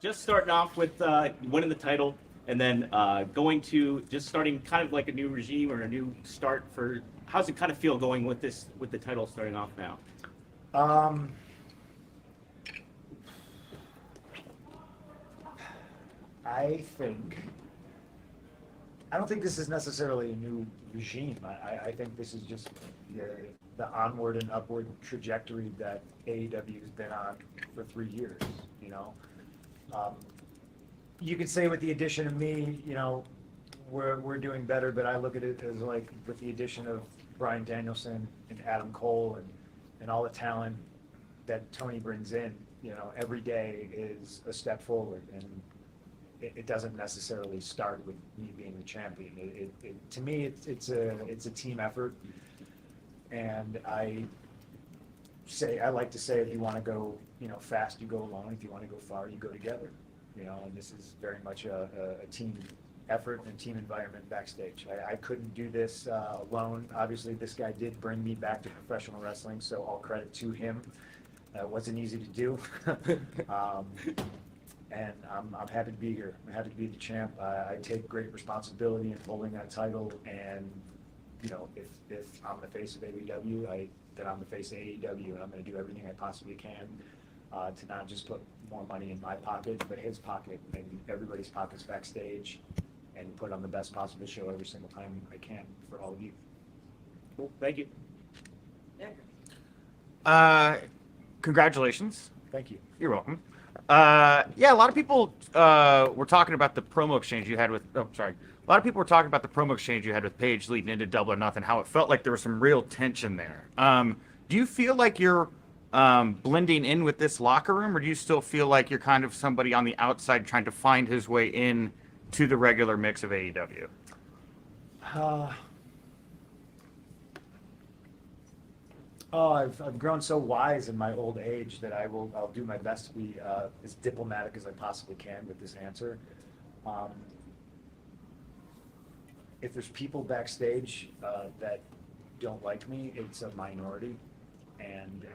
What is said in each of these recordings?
just starting off with winning the title, and then going to just starting kind of like a new regime or a new start for. How's it kind of feel going with the title starting off now? I don't think this is necessarily a new regime. I think this is just the onward and upward trajectory that AEW has been on for 3 years. You could say with the addition of me, we're doing better, but I look at it as like with the addition of Bryan Danielson and Adam Cole and all the talent that Tony brings in, every day is a step forward, and it doesn't necessarily start with me being the champion. To me, it's a team effort, and I like to say, if you want to go fast, you go alone. If you want to go far, you go together. And this is very much a team effort and team environment backstage. I couldn't do this alone. Obviously, this guy did bring me back to professional wrestling, so all credit to him. It wasn't easy to do. And I'm happy to be here. I'm happy to be the champ. I take great responsibility in holding that title. And if I'm the face of AEW, then I'm the face of AEW, and I'm going to do everything I possibly can to not just put more money in my pocket, but his pocket and everybody's pockets backstage, and put on the best possible show every single time I can for all of you. Cool. Thank you. Congratulations. Thank you. You're welcome. A lot of people were talking about the promo exchange you had with. Oh, sorry. A lot of people were talking about the promo exchange you had with Paige leading into Double or Nothing. How it felt like there was some real tension there. Do you feel like you're blending in with this locker room, or do you still feel like you're kind of somebody on the outside trying to find his way in to the regular mix of AEW? I've grown so wise in my old age that I'll do my best to be as diplomatic as I possibly can with this answer. If there's people backstage that don't like me, it's a minority. And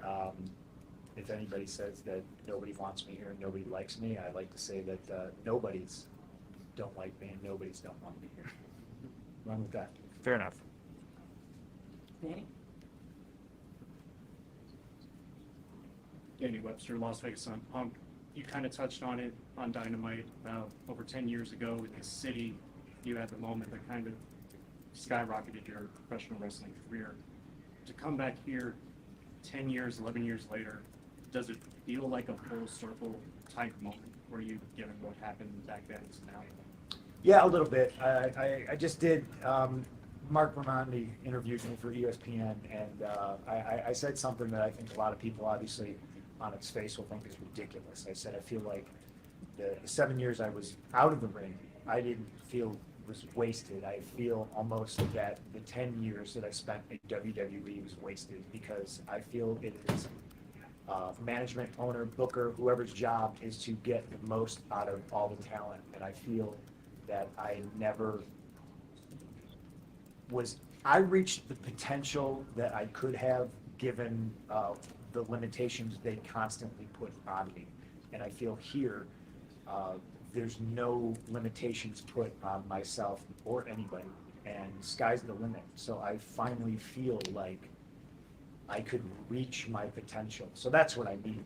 if anybody says that nobody wants me here and nobody likes me, I like to say that nobody's don't like me and nobody's don't want me here. Run with that. Fair enough. Danny Webster, Las Vegas Sun. You kind of touched on it on Dynamite about over 10 years ago in this city. You had the moment that kind of skyrocketed your professional wrestling career. To come back here 10 years, 11 years later, does it feel like a full circle type moment for you, given what happened back then to now? Yeah, a little bit. I just did. Mark Ramondi interviewed me for ESPN, and I said something that I think a lot of people, obviously, on its face will think is ridiculous. I said I feel like the 7 years I was out of the ring, I didn't feel was wasted. I feel almost that the 10 years that I spent in WWE was wasted, because I feel it is management, owner, booker, whoever's job is to get the most out of all the talent. And I feel that I never was, I reached the potential that I could have, given the limitations they constantly put on me. And I feel here, there's no limitations put on myself or anybody, and sky's the limit. So I finally feel like I could reach my potential. So that's what I mean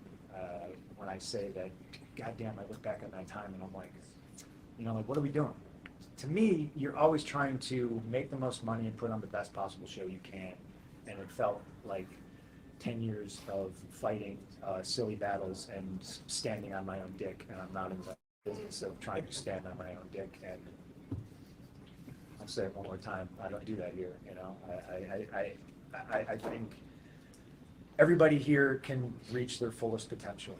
when I say that. Goddamn, I look back at that time and I'm like, what are we doing? To me, you're always trying to make the most money and put on the best possible show you can. And it felt like 10 years of fighting silly battles and standing on my own dick, and I'm not in the business of trying to stand on my own dick. And I'll say it one more time, I don't do that here. I think everybody here can reach their fullest potential.